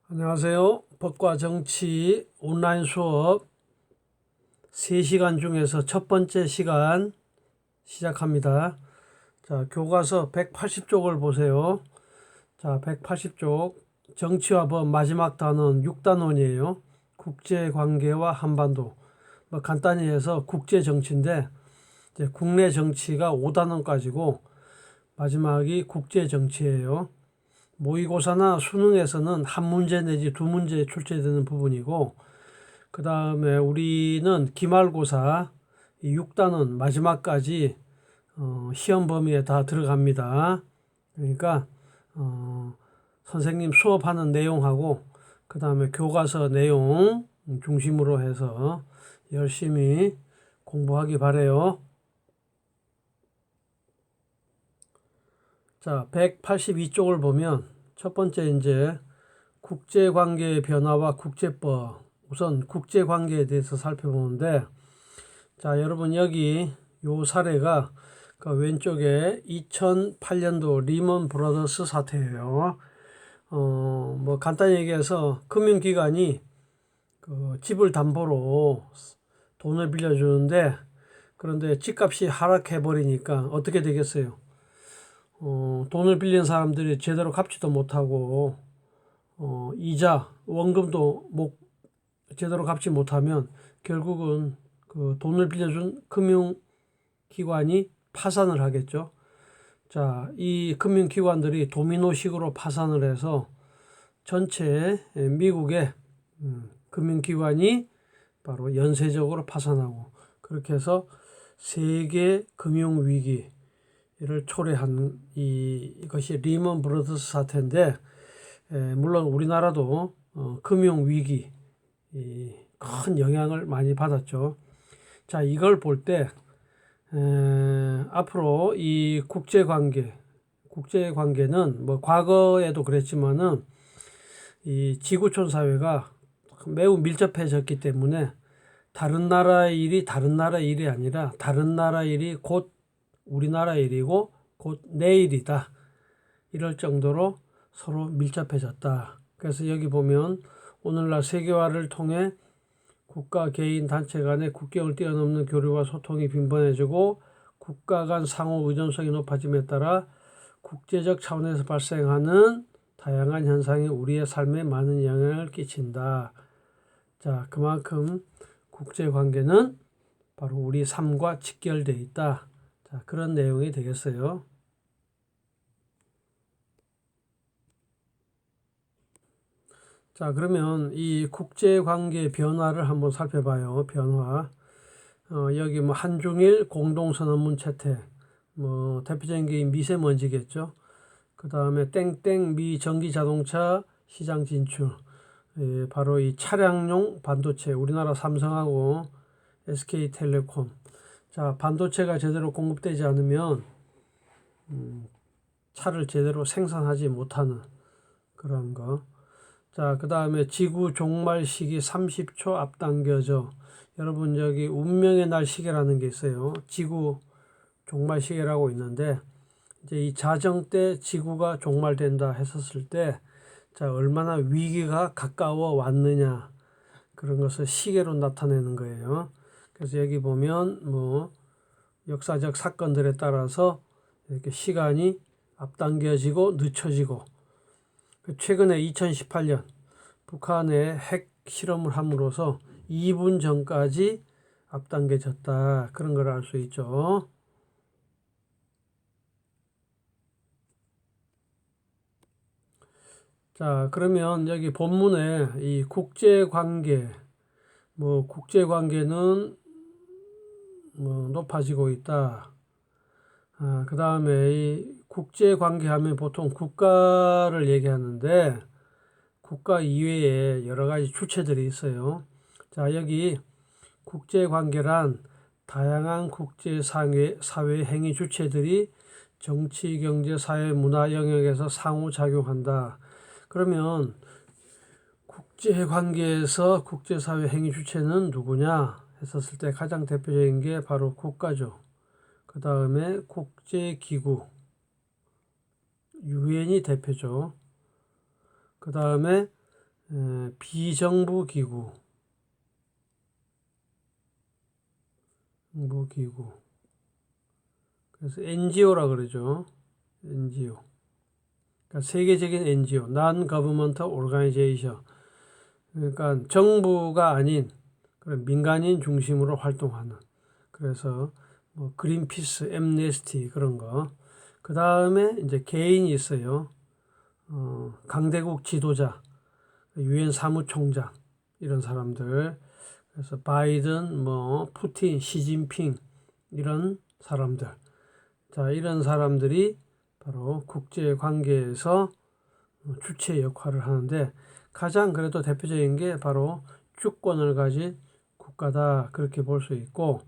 안녕하세요. 법과 정치 온라인 수업 3시간 중에서 첫 번째 시간 시작합니다. 자, 교과서 180쪽을 보세요. 자, 180쪽 정치와 법 마지막 단원 6단원이에요. 국제관계와 한반도. 간단히 해서 국제정치인데 이제 국내 정치가 5단원까지고 마지막이 국제정치예요. 모의고사나 수능에서는 한 문제 내지 두 문제 출제되는 부분이고, 그 다음에 우리는 기말고사 6단원 마지막까지 시험 범위에 다 들어갑니다. 그러니까 선생님 수업하는 내용하고 그 다음에 교과서 내용 중심으로 해서 열심히 공부하기 바래요. 자, 182쪽을 보면 첫 번째 이제 국제관계의 변화와 국제법. 우선 국제관계에 대해서 살펴보는데, 자, 여러분 여기 요 사례가 그 왼쪽에 2008년도 리먼 브라더스 사태예요. 뭐 간단히 얘기해서 금융기관이 그 집을 담보로 돈을 빌려주는데, 그런데 집값이 하락해 버리니까 어떻게 되겠어요? 돈을 빌린 사람들이 제대로 갚지도 못하고 이자, 원금도 제대로 갚지 못하면 결국은 그 돈을 빌려준 금융기관이 파산을 하겠죠. 자, 이 금융기관들이 도미노식으로 파산을 해서 전체 미국의 금융기관이 바로 연쇄적으로 파산하고, 그렇게 해서 세계 금융위기를 초래한 이것이 리먼 브라더스 사태인데, 물론 우리나라도 금융위기 큰 영향을 많이 받았죠. 자, 이걸 볼 때 앞으로 이 국제관계는 뭐 과거에도 그랬지만은 이 지구촌 사회가 매우 밀접해졌기 때문에 다른 나라 일이 다른 나라 일이 아니라 다른 나라 일이 곧 우리나라 일이고 곧 내 일이다. 이럴 정도로 서로 밀접해졌다. 그래서 여기 보면 오늘날 세계화를 통해 국가, 개인, 단체 간의 국경을 뛰어넘는 교류와 소통이 빈번해지고 국가 간 상호 의존성이 높아짐에 따라 국제적 차원에서 발생하는 다양한 현상이 우리의 삶에 많은 영향을 끼친다. 자, 그만큼 국제관계는 바로 우리 삶과 직결되어 있다. 자, 그런 내용이 되겠어요. 자, 그러면 이 국제관계 변화를 한번 살펴봐요. 변화. 여기 뭐 한중일 공동선언문 채택, 뭐 대표적인 게 미세먼지겠죠. 그 다음에 땡땡 미 전기 자동차 시장 진출. 바로 이 차량용 반도체, 우리나라 삼성하고 SK텔레콤. 자, 반도체가 제대로 공급되지 않으면 차를 제대로 생산하지 못하는 그런 거. 자, 그 다음에 지구 종말 시기 30초 앞당겨져. 여러분 여기 운명의 날 시계라는 게 있어요. 지구 종말 시계라고 있는데, 이제 이 자정 때 지구가 종말된다 했었을 때, 자, 얼마나 위기가 가까워 왔느냐, 그런 것을 시계로 나타내는 거예요. 그래서 여기 보면 뭐 역사적 사건들에 따라서 이렇게 시간이 앞당겨지고 늦춰지고, 최근에 2018년 북한의 핵 실험을 함으로써 2분 전까지 앞당겨졌다. 그런 걸 알 수 있죠. 자, 그러면 여기 본문에 이 국제관계, 뭐 국제관계는 뭐 높아지고 있다. 그 다음에 이 국제관계 하면 보통 국가를 얘기하는데 국가 이외에 여러 가지 주체들이 있어요. 자, 여기 국제관계란 다양한 국제사회 행위 주체들이 정치, 경제, 사회, 문화 영역에서 상호작용한다. 그러면 국제관계에서 국제사회 행위 주체는 누구냐 했었을 때 가장 대표적인 게 바로 국가죠. 그 다음에 국제기구, 유엔이 대표죠. 그 다음에 비정부 기구, 정부기구. 그래서 NGO라 그러죠. NGO. 그러니까 세계적인 NGO, Non-Governmental Organization. 그러니까 정부가 아닌 그런 민간인 중심으로 활동하는. 그래서 뭐 그린피스, 엠네스티 그런 거. 그 다음에 이제 개인이 있어요. 강대국 지도자, 유엔 사무총장 이런 사람들. 그래서 바이든, 뭐 푸틴, 시진핑 이런 사람들. 자, 이런 사람들이 바로 국제 관계에서 주체 역할을 하는데 가장 그래도 대표적인 게 바로 주권을 가진 국가다 그렇게 볼 수 있고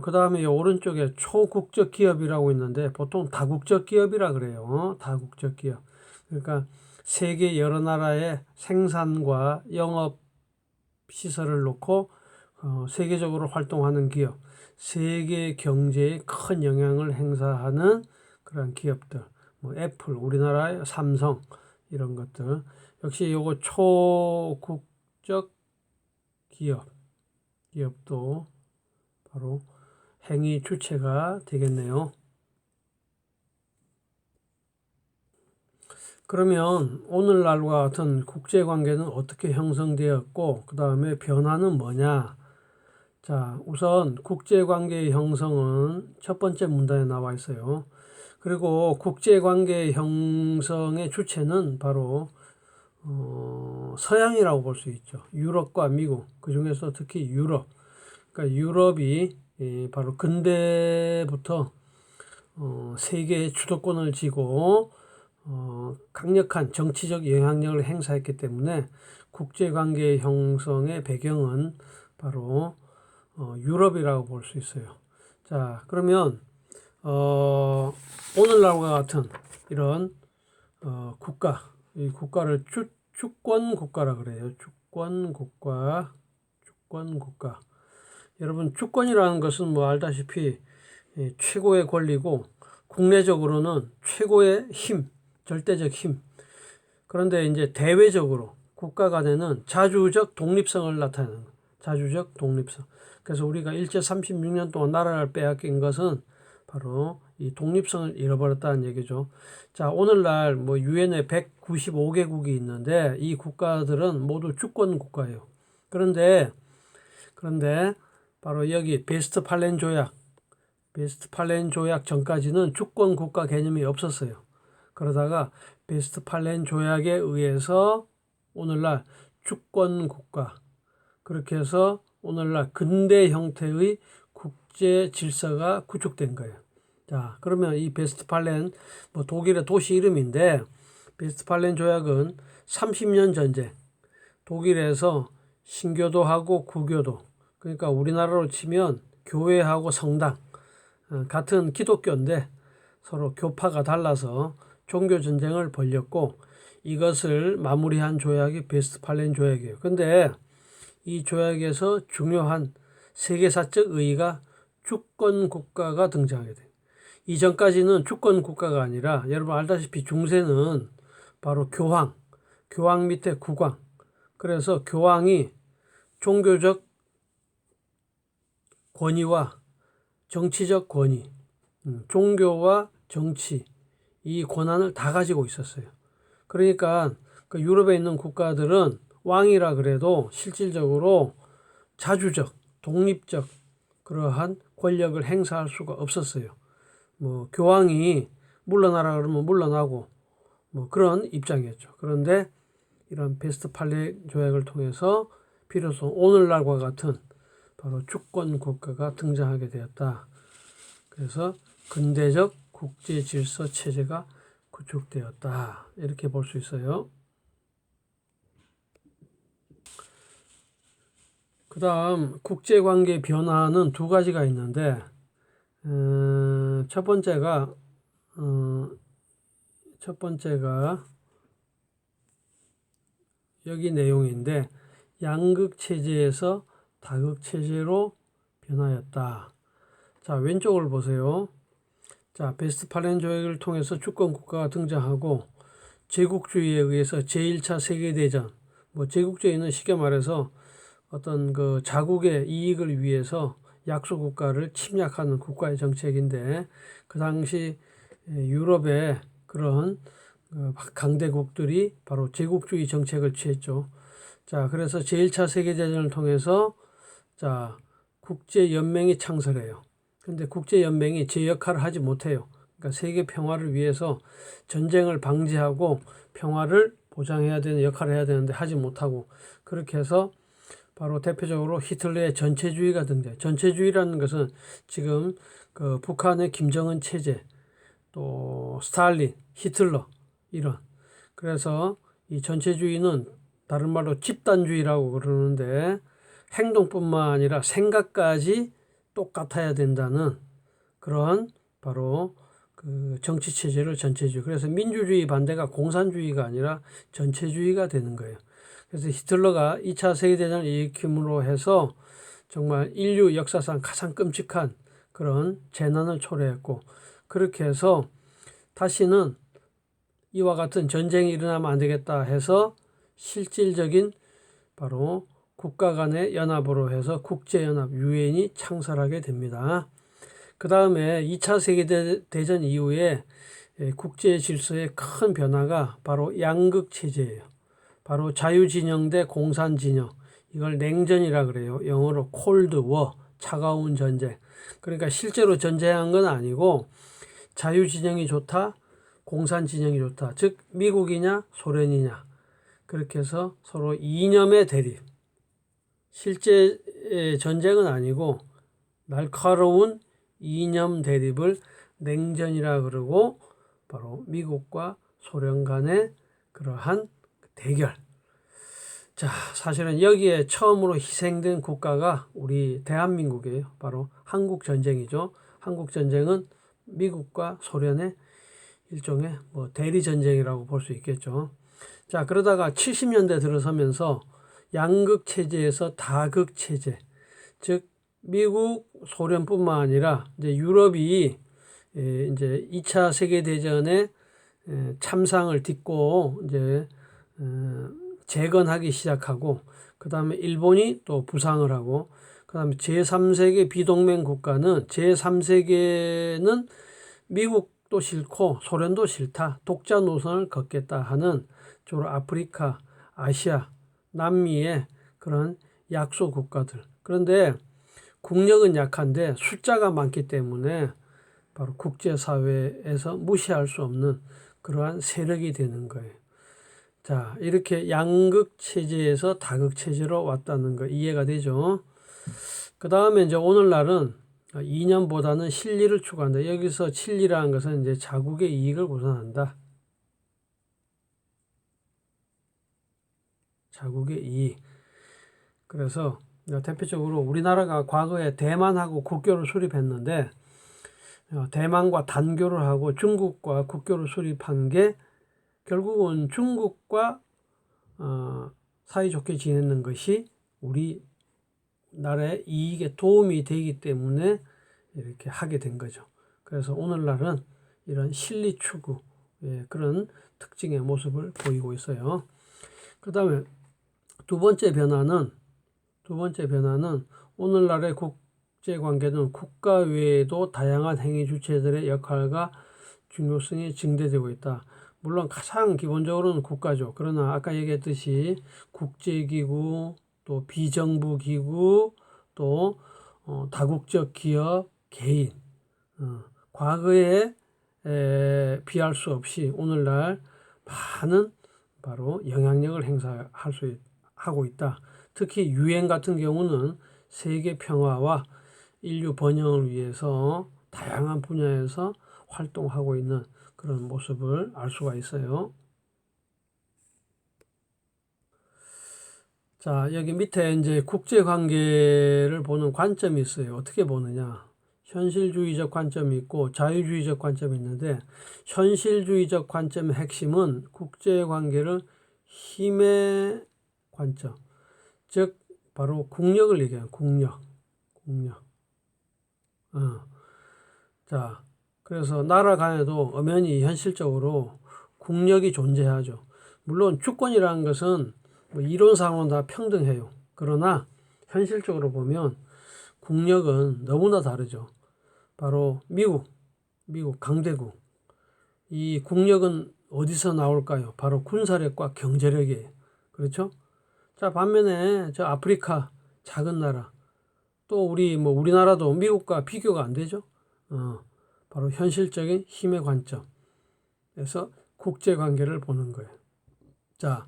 그 다음에 오른쪽에 초국적 기업이라고 있는데 보통 다국적 기업이라 그래요. 다국적 기업. 그러니까 세계 여러 나라의 생산과 영업 시설을 놓고 세계적으로 활동하는 기업, 세계 경제에 큰 영향을 행사하는 그런 기업들, 뭐 애플, 우리나라의 삼성 이런 것들. 역시 요거 초국적 기업도 바로 행위 주체가 되겠네요. 그러면 오늘날과 같은 국제관계는 어떻게 형성되었고 그 다음에 변화는 뭐냐? 자, 우선 국제관계의 형성은 첫 번째 문단에 나와 있어요. 그리고 국제관계 형성의 주체는 바로 서양이라고 볼 수 있죠. 유럽과 미국, 그 중에서 특히 유럽. 그러니까 유럽이 바로 근대부터 세계의 주도권을 쥐고 강력한 정치적 영향력을 행사했기 때문에 국제관계 형성의 배경은 바로 유럽이라고 볼 수 있어요. 자, 그러면 오늘날과 같은 이런 국가, 이 국가를 주권 국가라 그래요. 주권 국가. 여러분 주권이라는 것은 뭐 알다시피 최고의 권리고 국내적으로는 최고의 힘, 절대적 힘. 그런데 이제 대외적으로 국가 간에는 자주적 독립성을 나타내는 자주적 독립성. 그래서 우리가 일제 36년 동안 나라를 빼앗긴 것은 바로 이 독립성을 잃어버렸다는 얘기죠. 자, 오늘날 뭐 유엔에 195개국이 있는데 이 국가들은 모두 주권 국가예요. 그런데 바로 여기 베스트팔렌 조약 전까지는 주권 국가 개념이 없었어요. 그러다가 베스트팔렌 조약에 의해서 오늘날 주권 국가, 그렇게 해서 오늘날 근대 형태의 국제 질서가 구축된 거예요. 자, 그러면 이 베스트팔렌, 뭐 독일의 도시 이름인데 베스트팔렌 조약은 30년 전쟁, 독일에서 신교도하고 구교도, 그러니까 우리나라로 치면 교회하고 성당, 같은 기독교인데 서로 교파가 달라서 종교 전쟁을 벌였고 이것을 마무리한 조약이 베스트팔렌 조약이에요. 근데 이 조약에서 중요한 세계사적 의의가 주권 국가가 등장하게 돼요. 이전까지는 주권 국가가 아니라 여러분 알다시피 중세는 바로 교황 밑에 국왕. 그래서 교황이 종교적 권위와 정치적 권위, 종교와 정치, 이 권한을 다 가지고 있었어요. 그러니까 그 유럽에 있는 국가들은 왕이라 그래도 실질적으로 자주적, 독립적 그러한 권력을 행사할 수가 없었어요. 뭐 교황이 물러나라 그러면 물러나고 뭐 그런 입장이었죠. 그런데 이런 베스트팔렌 조약을 통해서 비로소 오늘날과 같은 바로 주권 국가가 등장하게 되었다. 그래서 근대적 국제 질서 체제가 구축되었다. 이렇게 볼 수 있어요. 그 다음 국제관계 변화는 두 가지가 있는데 첫 번째가 여기 내용인데 양극 체제에서 다극 체제로 변하였다. 자, 왼쪽을 보세요. 자, 베스트팔렌 조약을 통해서 주권 국가가 등장하고 제국주의에 의해서 제1차 세계대전, 뭐 제국주의는 쉽게 말해서 어떤 그 자국의 이익을 위해서 약소 국가를 침략하는 국가의 정책인데, 그 당시 유럽의 그런 강대국들이 바로 제국주의 정책을 취했죠. 자, 그래서 제1차 세계대전을 통해서 자, 국제연맹이 창설해요. 근데 국제연맹이 제 역할을 하지 못해요. 그러니까 세계 평화를 위해서 전쟁을 방지하고 평화를 보장해야 되는 역할을 해야 되는데 하지 못하고, 그렇게 해서 바로 대표적으로 히틀러의 전체주의가 등장. 전체주의라는 것은 지금 그 북한의 김정은 체제, 또 스탈린, 히틀러 이런. 그래서 이 전체주의는 다른 말로 집단주의라고 그러는데, 행동뿐만 아니라 생각까지 똑같아야 된다는 그런 바로 그 정치 체제를 전체주의. 그래서 민주주의 반대가 공산주의가 아니라 전체주의가 되는 거예요. 그래서 히틀러가 2차 세계대전을 일으킴으로 해서 정말 인류 역사상 가장 끔찍한 그런 재난을 초래했고, 그렇게 해서 다시는 이와 같은 전쟁이 일어나면 안 되겠다 해서 실질적인 바로 국가 간의 연합으로 해서 국제연합 유엔이 창설하게 됩니다. 그 다음에 2차 세계대전 이후에 국제 질서의 큰 변화가 바로 양극 체제예요. 바로 자유진영 대 공산진영, 이걸 냉전이라 그래요. 영어로 콜드 워, 차가운 전쟁. 그러니까 실제로 전쟁한 건 아니고 자유진영이 좋다, 공산진영이 좋다. 즉 미국이냐 소련이냐, 그렇게 해서 서로 이념의 대립. 실제 전쟁은 아니고 날카로운 이념 대립을 냉전이라 그러고, 바로 미국과 소련 간의 그러한 대결. 자, 사실은 여기에 처음으로 희생된 국가가 우리 대한민국이에요. 바로 한국전쟁이죠. 한국전쟁은 미국과 소련의 일종의 뭐 대리전쟁이라고 볼 수 있겠죠. 자, 그러다가 70년대 들어서면서 양극 체제에서 다극 체제, 즉 미국, 소련뿐만 아니라 이제 유럽이 이제 2차 세계 대전에 참상을 딛고 이제 재건하기 시작하고, 그 다음에 일본이 또 부상을 하고, 그 다음에 제3세계 비동맹 국가는 제3세계는 미국도 싫고 소련도 싫다, 독자 노선을 걷겠다 하는 주로 아프리카, 아시아, 남미의 그런 약소 국가들. 그런데 국력은 약한데 숫자가 많기 때문에 바로 국제사회에서 무시할 수 없는 그러한 세력이 되는 거예요. 자, 이렇게 양극 체제에서 다극 체제로 왔다는 거 이해가 되죠? 그 다음에 이제 오늘날은 이념보다는 실리를 추구한다. 여기서 실리라는 것은 이제 자국의 이익을 우선한다. 자국의 이익. 그래서 대표적으로 우리나라가 과거에 대만하고 국교를 수립했는데, 대만과 단교를 하고 중국과 국교를 수립한 게 결국은 중국과 사이좋게 지내는 것이 우리 나라의 이익에 도움이 되기 때문에 이렇게 하게 된 거죠. 그래서 오늘날은 이런 실리 추구, 그런 특징의 모습을 보이고 있어요. 그 다음에 두 번째 변화는 오늘날의 국제관계는 국가 외에도 다양한 행위 주체들의 역할과 중요성이 증대되고 있다. 물론 가장 기본적으로는 국가죠. 그러나 아까 얘기했듯이 국제기구, 또 비정부기구, 또 다국적 기업, 개인, 과거에 비할 수 없이 오늘날 많은 바로 영향력을 행사할 수 하고 있다. 특히 유엔 같은 경우는 세계 평화와 인류 번영을 위해서 다양한 분야에서 활동하고 있는 그런 모습을 알 수가 있어요. 자, 여기 밑에 이제 국제 관계를 보는 관점이 있어요. 어떻게 보느냐? 현실주의적 관점이 있고 자유주의적 관점이 있는데, 현실주의적 관점의 핵심은 국제 관계를 힘의 관점, 즉 바로 국력을 얘기해요. 국력. 자, 그래서 나라 간에도 엄연히 현실적으로 국력이 존재하죠. 물론 주권이라는 것은 뭐 이론상으로는 다 평등해요. 그러나 현실적으로 보면 국력은 너무나 다르죠. 바로 미국 강대국. 이 국력은 어디서 나올까요? 바로 군사력과 경제력이에요. 그렇죠? 자, 반면에 저 아프리카 작은 나라, 또 우리나라도 미국과 비교가 안 되죠. 바로 현실적인 힘의 관점에서 국제 관계를 보는 거예요. 자,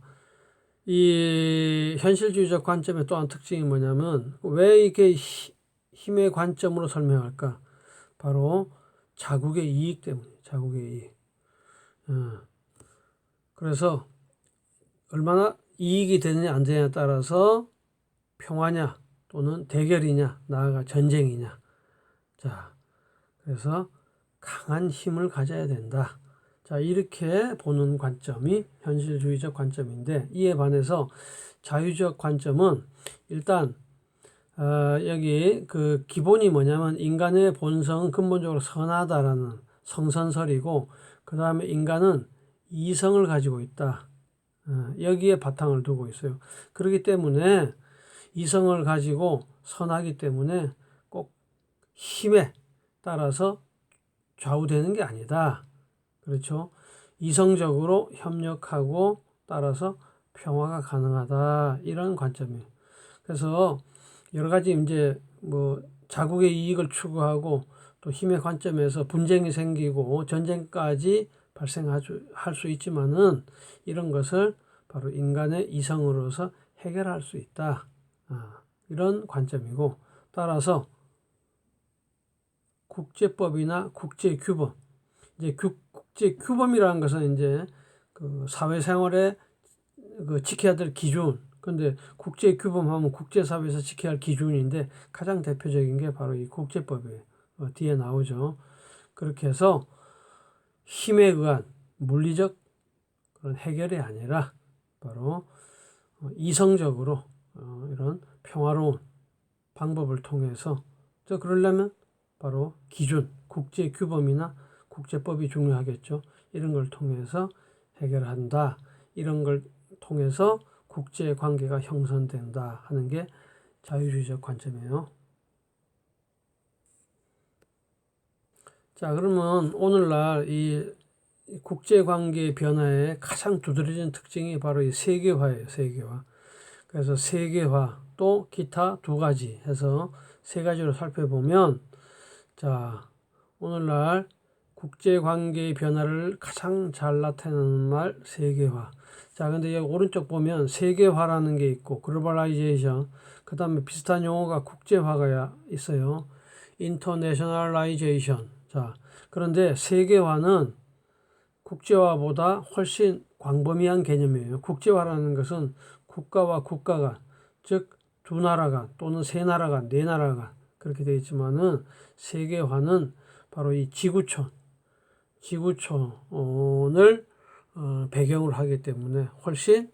이 현실주의적 관점의 또 한 특징이 뭐냐면 왜 이렇게 힘의 관점으로 설명할까? 바로 자국의 이익 때문이에요. 자국의 이익. 그래서 얼마나 이익이 되느냐 안 되느냐에 따라서 평화냐 또는 대결이냐 나아가 전쟁이냐. 자, 그래서 강한 힘을 가져야 된다. 자, 이렇게 보는 관점이 현실주의적 관점인데, 이에 반해서 자유적 관점은 일단 여기 그 기본이 뭐냐면 인간의 본성은 근본적으로 선하다라는 성선설이고, 그 다음에 인간은 이성을 가지고 있다. 여기에 바탕을 두고 있어요. 그렇기 때문에 이성을 가지고 선하기 때문에 꼭 힘에 따라서 좌우되는 게 아니다. 그렇죠? 이성적으로 협력하고 따라서 평화가 가능하다. 이런 관점이에요. 그래서 여러 가지 이제 뭐 자국의 이익을 추구하고 또 힘의 관점에서 분쟁이 생기고 전쟁까지 발생할 수 있지만은 이런 것을 바로 인간의 이성으로서 해결할 수 있다. 이런 관점이고, 따라서 국제법이나 국제규범, 이제 국제규범이라는 것은 이제 그 사회생활에 그 지켜야 될 기준. 근데 국제규범하면 국제사회에서 지켜야 할 기준인데 가장 대표적인 게 바로 이 국제법이에요. 뒤에 나오죠. 그렇게 해서 힘에 의한 물리적 그런 해결이 아니라 바로 이성적으로 이런 평화로운 방법을 통해서 그러려면 바로 기준, 국제규범이나 국제법이 중요하겠죠. 이런 걸 통해서 해결한다. 이런 걸 통해서 국제관계가 형성된다 하는 게 자유주의적 관점이에요. 자, 그러면 오늘날 이 국제관계 변화의 가장 두드러진 특징이 바로 이 세계화예요. 세계화. 그래서 세계화 또 기타 두 가지 해서 세 가지로 살펴보면, 자, 오늘날 국제관계의 변화를 가장 잘 나타내는 말 세계화. 자, 근데 여기 오른쪽 보면 세계화라는 게 있고 글로벌라이제이션, 그 다음에 비슷한 용어가 국제화가 있어요. 인터내셔널라이제이션. 자, 그런데 세계화는 국제화보다 훨씬 광범위한 개념이에요. 국제화라는 것은 국가와 국가 간, 즉 두 나라 간 또는 세 나라 간, 네 나라 간 그렇게 되어 있지만은 세계화는 바로 이 지구촌을 배경으로 하기 때문에 훨씬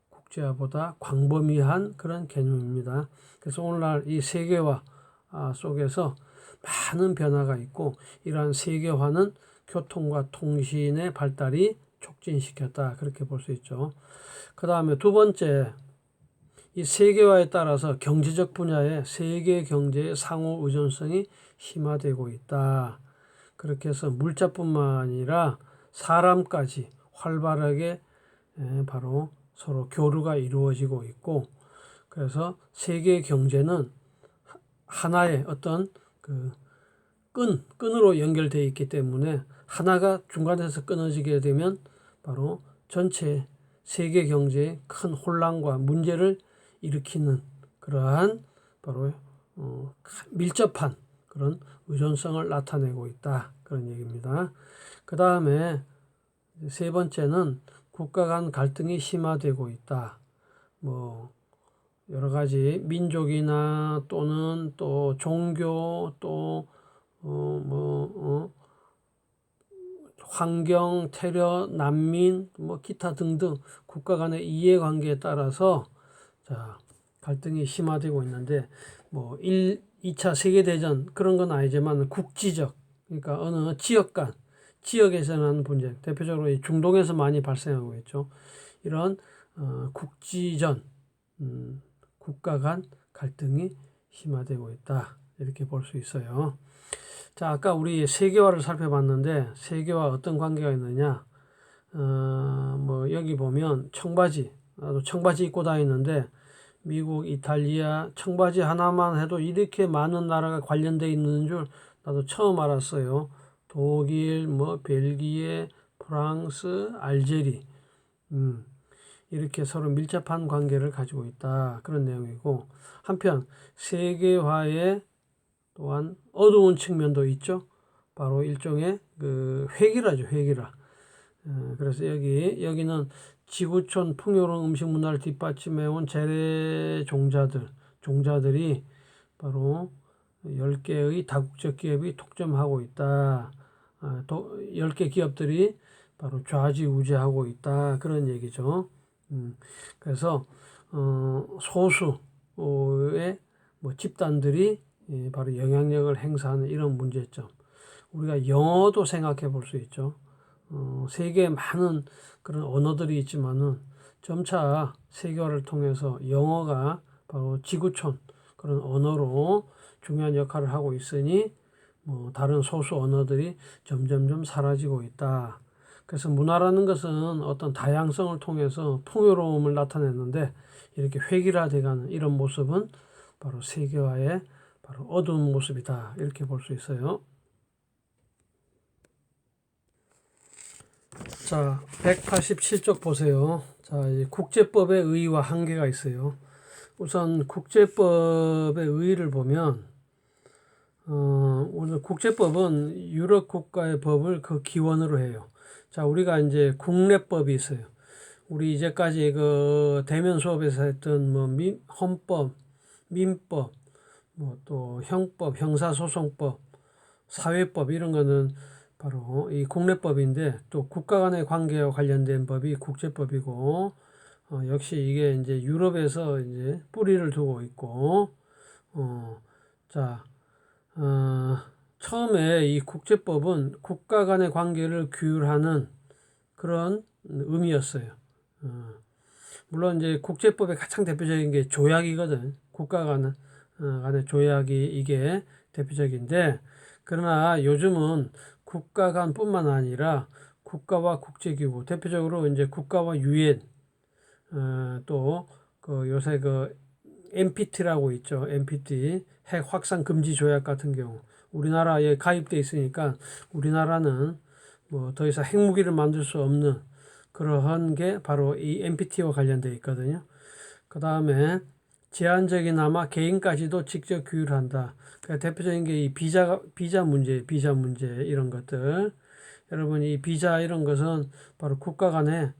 국제화보다 광범위한 그런 개념입니다. 그래서 오늘날 이 세계화 속에서 많은 변화가 있고, 이러한 세계화는 교통과 통신의 발달이 촉진시켰다. 그렇게 볼 수 있죠. 그 다음에 두 번째, 이 세계화에 따라서 경제적 분야의 세계 경제의 상호 의존성이 심화되고 있다. 그렇게 해서 물자뿐만 아니라 사람까지 활발하게 바로 서로 교류가 이루어지고 있고, 그래서 세계 경제는 하나의 어떤 그 끈으로 연결되어 있기 때문에 하나가 중간에서 끊어지게 되면 바로 전체 세계 경제에 큰 혼란과 문제를 일으키는 그러한 바로 밀접한 그런 의존성을 나타내고 있다. 그런 얘기입니다. 그 다음에 세 번째는 국가 간 갈등이 심화되고 있다. 뭐 여러 가지 민족이나 또는 또 종교 또 환경, 테러, 난민, 뭐 기타 등등 국가 간의 이해관계에 따라서 자, 갈등이 심화되고 있는데, 뭐 2차 세계대전 그런 건 아니지만 국지적, 그러니까 어느 지역 간, 지역에서 나는 분쟁, 대표적으로 중동에서 많이 발생하고 있죠. 이런 국지전, 국가 간 갈등이 심화되고 있다. 이렇게 볼 수 있어요. 자, 아까 우리 세계화를 살펴봤는데 세계화 어떤 관계가 있느냐? 뭐 여기 보면 청바지, 나도 청바지 입고 다니는데 미국, 이탈리아 청바지 하나만 해도 이렇게 많은 나라가 관련돼 있는 줄 나도 처음 알았어요. 독일, 뭐 벨기에, 프랑스, 알제리, 이렇게 서로 밀접한 관계를 가지고 있다. 그런 내용이고, 한편 세계화의 또한 어두운 측면도 있죠. 바로 일종의 그 회기라죠, 회기라. 그래서 여기는 지구촌 풍요로운 음식 문화를 뒷받침해온 재래 종자들이 바로 10개의 다국적 기업이 독점하고 있다. 10개 기업들이 바로 좌지우지하고 있다. 그런 얘기죠. 그래서 소수의 뭐 집단들이 바로 영향력을 행사하는 이런 문제점. 우리가 영어도 생각해 볼 수 있죠. 세계에 많은 그런 언어들이 있지만은 점차 세계화를 통해서 영어가 바로 지구촌 그런 언어로 중요한 역할을 하고 있으니 뭐 다른 소수 언어들이 점점점 사라지고 있다. 그래서 문화라는 것은 어떤 다양성을 통해서 풍요로움을 나타내는데 이렇게 획일화돼가는 이런 모습은 바로 세계화의 바로 어두운 모습이다. 이렇게 볼 수 있어요. 자, 187쪽 보세요. 자, 국제법의 의의와 한계가 있어요. 우선 국제법의 의의를 보면 오늘 국제법은 유럽 국가의 법을 그 기원으로 해요. 자, 우리가 이제 국내법이 있어요. 우리 이제까지 그 대면 수업에서 했던 뭐 헌법, 민법, 뭐 또 형법, 형사소송법, 사회법 이런 거는 바로 이 국내법인데 또 국가 간의 관계와 관련된 법이 국제법이고 역시 이게 이제 유럽에서 이제 뿌리를 두고 있고 자 처음에 이 국제법은 국가 간의 관계를 규율하는 그런 의미였어요. 물론 이제 국제법의 가장 대표적인 게 조약이거든. 국가 간의 조약이 이게 대표적인데 그러나 요즘은 국가 간뿐만 아니라 국가와 국제기구, 대표적으로 이제 국가와 유엔, 또 그 요새 그 NPT라고 있죠. NPT 핵 확산 금지 조약 같은 경우 우리나라에 가입돼 있으니까 우리나라는 뭐 더 이상 핵무기를 만들 수 없는 그러한 게 바로 이 NPT와 관련되어 있거든요. 그 다음에 제한적이나마 개인까지도 직접 규율한다. 그러니까 대표적인 게 이 비자 문제 이런 것들. 여러분 이 비자 이런 것은 바로 국가 간에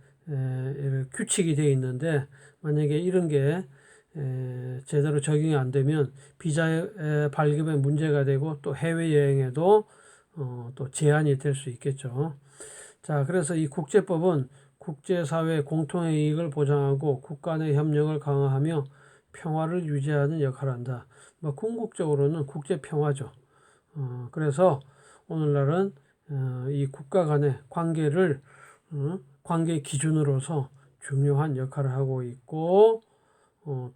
규칙이 되어 있는데 만약에 이런 게 제대로 적용이 안 되면 비자 발급에 문제가 되고 또 해외 여행에도 또 제한이 될 수 있겠죠. 자, 그래서 이 국제법은 국제사회 공통의 이익을 보장하고 국가 내 협력을 강화하며 평화를 유지하는 역할을 한다. 뭐 궁극적으로는 국제 평화죠. 그래서 오늘날은 이 국가 간의 관계를 관계 기준으로서 중요한 역할을 하고 있고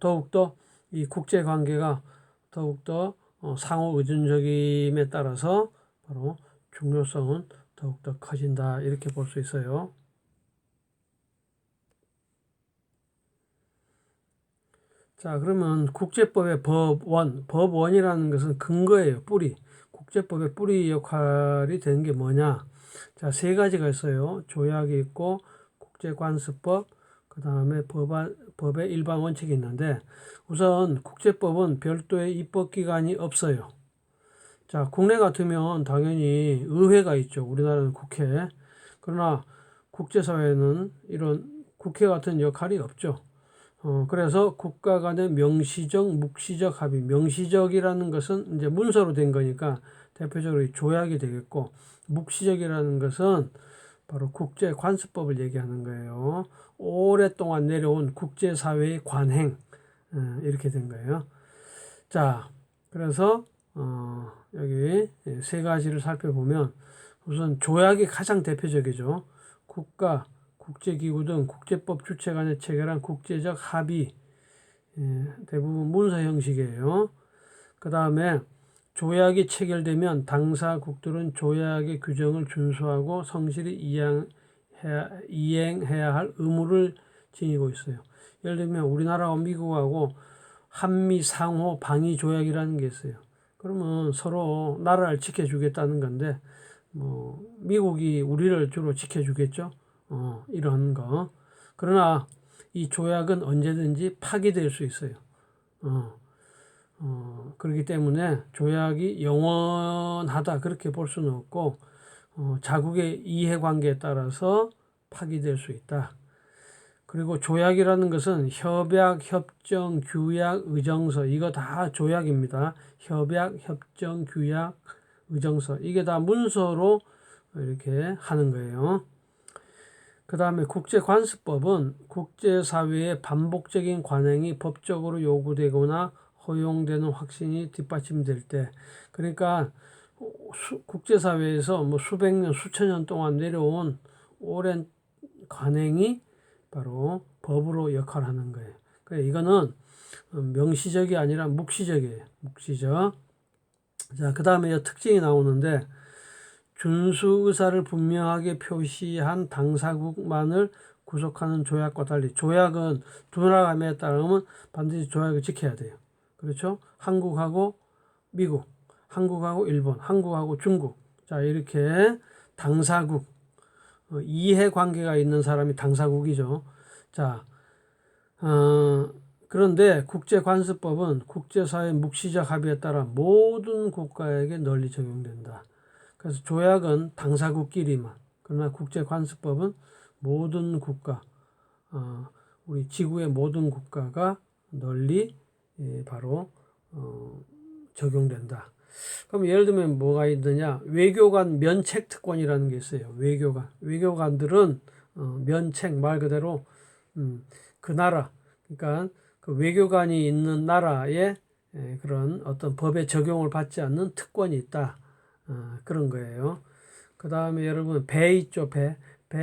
더욱더 이 국제 관계가 더욱더 상호 의존적임에 따라서 바로 중요성은 더욱더 커진다. 이렇게 볼 수 있어요. 자, 그러면 국제법의 법원이라는 것은 근거예요. 뿌리. 국제법의 뿌리 역할이 되는 게 뭐냐? 자, 세 가지가 있어요. 조약이 있고, 국제관습법, 그 다음에 법의 일반 원칙이 있는데, 우선 국제법은 별도의 입법기관이 없어요. 자, 국내 같으면 당연히 의회가 있죠. 우리나라는 국회. 그러나 국제사회는 이런 국회 같은 역할이 없죠. 그래서 국가 간의 명시적, 묵시적 합의, 명시적이라는 것은 이제 문서로 된 거니까 대표적으로 조약이 되겠고, 묵시적이라는 것은 바로 국제관습법을 얘기하는 거예요. 오랫동안 내려온 국제사회의 관행, 이렇게 된 거예요. 자, 그래서 여기 세 가지를 살펴보면 우선 조약이 가장 대표적이죠. 국제기구 등 국제법 주체 간에 체결한 국제적 합의, 대부분 문서 형식이에요. 그 다음에 조약이 체결되면 당사국들은 조약의 규정을 준수하고 성실히 이행해야 할 의무를 지니고 있어요. 예를 들면 우리나라와 미국하고 한미 상호 방위 조약이라는 게 있어요. 그러면 서로 나라를 지켜주겠다는 건데 미국이 우리를 주로 지켜주겠죠. 이런 거. 그러나 이 조약은 언제든지 파기될 수 있어요. 그렇기 때문에 조약이 영원하다 그렇게 볼 수는 없고 자국의 이해관계에 따라서 파기될 수 있다. 그리고 조약이라는 것은 협약, 협정, 규약, 의정서 이거 다 조약입니다. 협약, 협정, 규약, 의정서 이게 다 문서로 이렇게 하는 거예요. 그 다음에 국제관습법은 국제사회의 반복적인 관행이 법적으로 요구되거나 허용되는 확신이 뒷받침될 때, 그러니까 국제사회에서 수백 년, 수천 년 동안 내려온 오랜 관행이 바로 법으로 역할하는 거예요. 그러니까 이거는 명시적이 아니라 묵시적이에요. 묵시적. 자, 그 다음에 특징이 나오는데 준수 의사를 분명하게 표시한 당사국만을 구속하는 조약과 달리 조약은 두 나라 간에 따르면 반드시 조약을 지켜야 돼요. 그렇죠? 한국하고 미국, 한국하고 일본, 한국하고 중국. 자, 이렇게 당사국, 이해관계가 있는 사람이 당사국이죠. 자, 그런데 국제관습법은 국제사회 묵시적 합의에 따라 모든 국가에게 널리 적용된다. 그래서 조약은 당사국끼리만, 그러나 국제관습법은 모든 국가, 우리 지구의 모든 국가가 널리 바로 적용된다. 그럼 예를 들면 뭐가 있느냐? 외교관 면책 특권이라는 게 있어요. 외교관들은 면책 말 그대로 그 나라, 그러니까 그 외교관이 있는 나라에 그런 어떤 법의 적용을 받지 않는 특권이 있다. 그런 거예요. 그 다음에 여러분 배 있죠. 배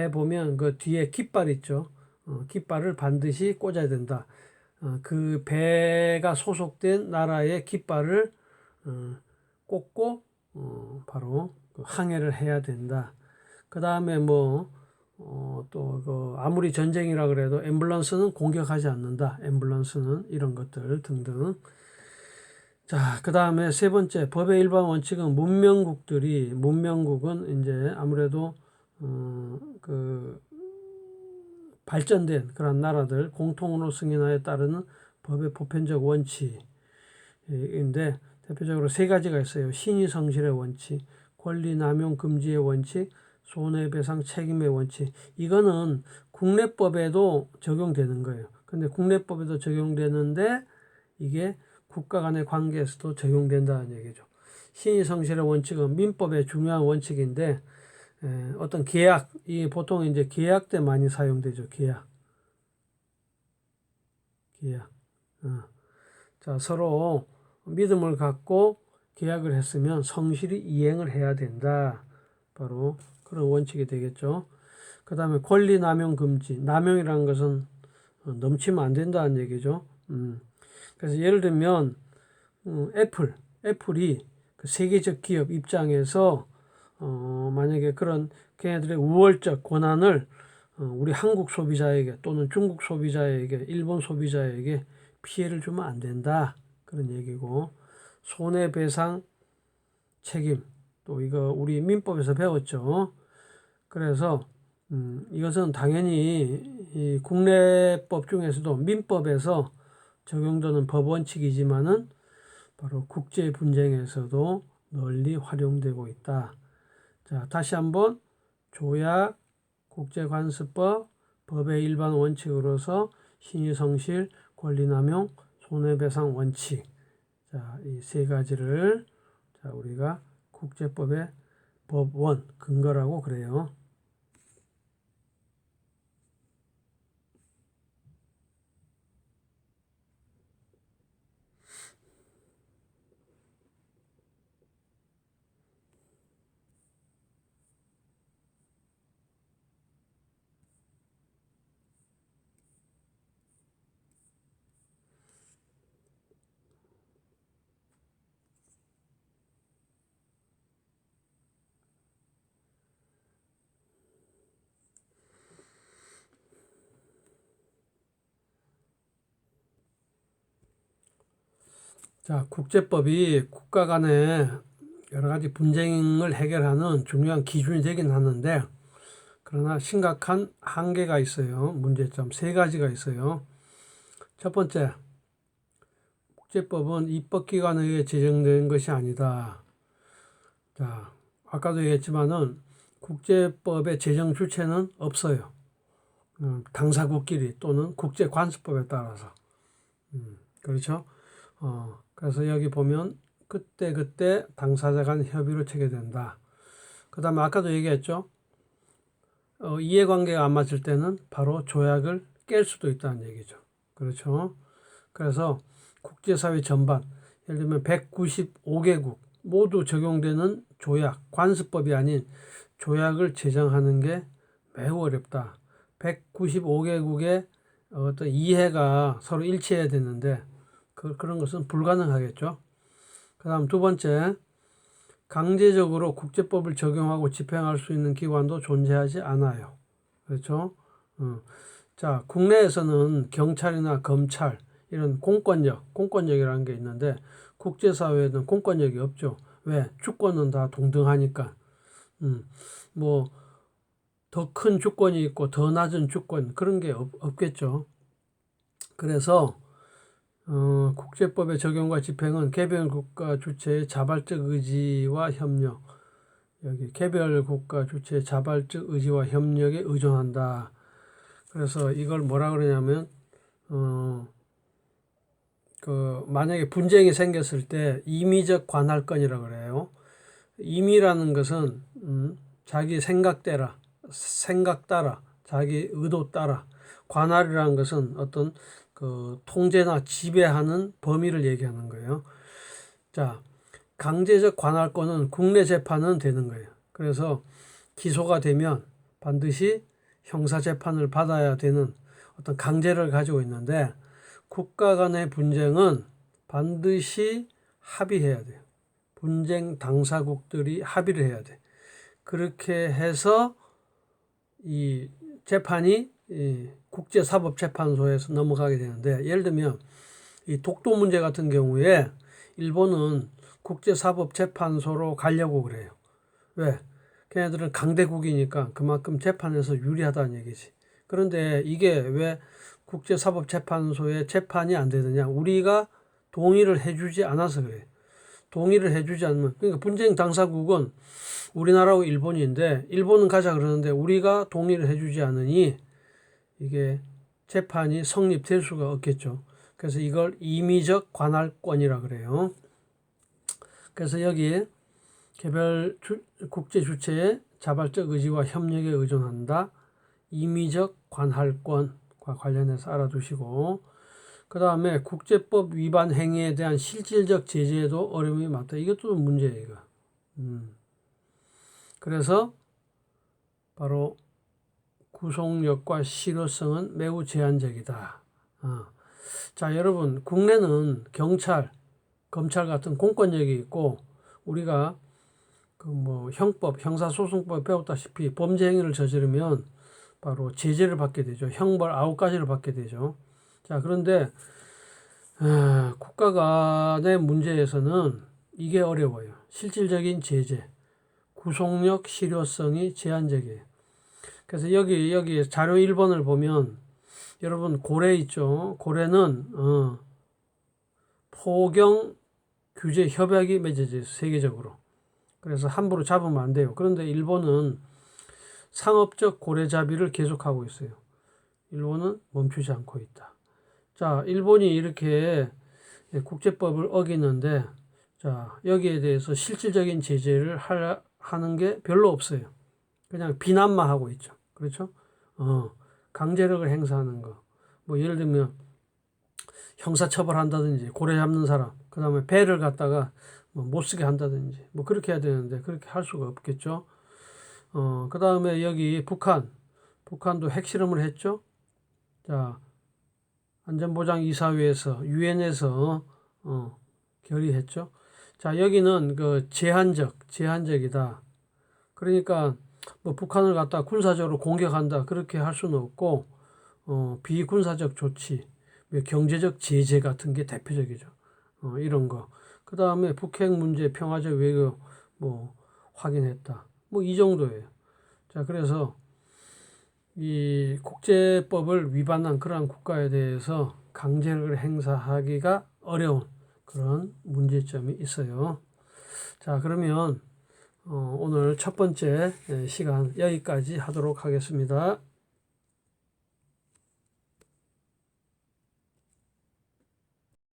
보면 그 뒤에 깃발 있죠. 깃발을 반드시 꽂아야 된다. 그 배가 소속된 나라의 깃발을 꽂고 바로 항해를 해야 된다. 그 다음에 또 아무리 전쟁이라 그래도 앰뷸런스는 공격하지 않는다. 앰뷸런스는 이런 것들 등등. 자, 그 다음에 세 번째, 법의 일반 원칙은 문명국은 이제 아무래도 그 발전된 그런 나라들 공통으로 승인하에 따르는 법의 보편적 원칙인데 대표적으로 세 가지가 있어요. 신의 성실의 원칙, 권리 남용 금지의 원칙, 손해배상 책임의 원칙. 이거는 국내법에도 적용되는 거예요. 근데 국내법에도 적용되는데 이게 국가 간의 관계에서도 적용된다는 얘기죠. 신의 성실의 원칙은 민법의 중요한 원칙인데 어떤 계약, 이 보통 이제 계약 때 많이 사용되죠. 계약. 자, 서로 믿음을 갖고 계약을 했으면 성실히 이행을 해야 된다. 바로 그런 원칙이 되겠죠. 그 다음에 권리 남용 금지. 남용이라는 것은 넘치면 안 된다는 얘기죠. 그래서 예를 들면 애플이 그 세계적 기업 입장에서 만약에 그런 걔네들의 우월적 권한을 우리 한국 소비자에게 또는 중국 소비자에게 일본 소비자에게 피해를 주면 안 된다. 그런 얘기고 손해배상 책임 또 이거 우리 민법에서 배웠죠. 그래서 이것은 당연히 이 국내법 중에서도 민법에서 적용되는 법 원칙이지만은 바로 국제 분쟁에서도 널리 활용되고 있다. 자, 다시 한번 조약, 국제관습법, 법의 일반 원칙으로서 신의성실, 권리남용, 손해배상 원칙. 자, 이 세 가지를 우리가 국제법의 법원 근거라고 그래요. 자, 국제법이 국가 간의 여러 가지 분쟁을 해결하는 중요한 기준이 되긴 하는데, 그러나 심각한 한계가 있어요. 문제점 세 가지가 있어요. 첫 번째, 국제법은 입법기관에 의해 제정된 것이 아니다. 자, 아까도 얘기했지만은 국제법의 제정 주체는 없어요. 당사국끼리 또는 국제관습법에 따라서. 그렇죠? 그래서 여기 보면 그때 당사자 간 협의로 체결된다. 그 다음에 아까도 얘기했죠. 이해관계가 안 맞을 때는 바로 조약을 깰 수도 있다는 얘기죠. 그렇죠? 그래서 국제사회 전반, 예를 들면 195개국 모두 적용되는 조약, 관습법이 아닌 조약을 제정하는 게 매우 어렵다. 195개국의 어떤 이해가 서로 일치해야 되는데 그런 것은 불가능하겠죠. 그 다음 두 번째, 강제적으로 국제법을 적용하고 집행할 수 있는 기관도 존재하지 않아요. 그렇죠? 자, 국내에서는 경찰이나 검찰 이런 공권력이라는 게 있는데 국제사회에는 공권력이 없죠. 왜? 주권은 다 동등하니까. 뭐 더 큰 주권이 있고 더 낮은 주권 그런 게 없겠죠. 그래서 국제법의 적용과 집행은 개별 국가 주체의 자발적 의지와 협력, 여기 개별 국가 주체의 자발적 의지와 협력에 의존한다. 그래서 이걸 뭐라 그러냐면 만약에 분쟁이 생겼을 때 임의적 관할권이라고 그래요. 임의라는 것은 자기 생각 따라, 자기 의도 따라. 관할이라는 것은 어떤 통제나 지배하는 범위를 얘기하는 거예요. 자, 강제적 관할권은 국내 재판은 되는 거예요. 그래서 기소가 되면 반드시 형사재판을 받아야 되는 어떤 강제를 가지고 있는데 국가 간의 분쟁은 반드시 합의해야 돼요. 분쟁 당사국들이 합의를 해야 돼. 그렇게 해서 이 재판이 국제사법재판소에서 넘어가게 되는데, 예를 들면 이 독도 문제 같은 경우에 일본은 국제사법재판소로 가려고 그래요. 왜? 걔네들은 강대국이니까 그만큼 재판에서 유리하다는 얘기지. 그런데 이게 왜 국제사법재판소에 재판이 안 되느냐? 우리가 동의를 해주지 않아서 그래요. 동의를 해주지 않으면, 그러니까 분쟁 당사국은 우리나라하고 일본인데 일본은 가자 그러는데 우리가 동의를 해주지 않으니 이게 재판이 성립될 수가 없겠죠. 그래서 이걸 임의적 관할권이라 그래요. 그래서 여기에 개별 국제 주체의 자발적 의지와 협력에 의존한다. 임의적 관할권과 관련해서 알아두시고, 그 다음에 국제법 위반 행위에 대한 실질적 제재에도 어려움이 많다. 이것도 문제예요, 이거. 그래서 바로 구속력과 실효성은 매우 제한적이다. 자, 여러분, 국내는 경찰, 검찰 같은 공권력이 있고 우리가 형법, 형사소송법 배웠다시피 범죄 행위를 저지르면 바로 제재를 받게 되죠. 형벌 9가지를 받게 되죠. 자, 그런데 국가 간의 문제에서는 이게 어려워요. 실질적인 제재, 구속력, 실효성이 제한적이에요. 그래서 여기 자료 1번을 보면 여러분 고래 있죠. 고래는 포경 규제 협약이 맺어져 있어요. 세계적으로. 그래서 함부로 잡으면 안 돼요. 그런데 일본은 상업적 고래잡이를 계속하고 있어요. 일본은 멈추지 않고 있다. 자, 일본이 이렇게 국제법을 어기는데, 자, 여기에 대해서 실질적인 제재를 하는 게 별로 없어요. 그냥 비난만 하고 있죠. 그렇죠? 강제력을 행사하는 거. 뭐 예를 들면 형사처벌 한다든지 고래 잡는 사람, 그 다음에 배를 갖다가 못 쓰게 한다든지 뭐 그렇게 해야 되는데 그렇게 할 수가 없겠죠. 그 다음에 여기 북한도 핵실험을 했죠. 자, 안전보장이사회에서 유엔에서 결의했죠. 자, 여기는 그 제한적이다. 그러니까 뭐 북한을 갖다 군사적으로 공격한다 그렇게 할 수는 없고 비군사적 조치, 경제적 제재 같은 게 대표적이죠. 이런 거. 그 다음에 북핵 문제 평화적 외교 뭐 확인했다. 뭐 이 정도예요. 자, 그래서 이 국제법을 위반한 그러한 국가에 대해서 강제력을 행사하기가 어려운 그런 문제점이 있어요. 자, 그러면 오늘 첫 번째 시간 여기까지 하도록 하겠습니다.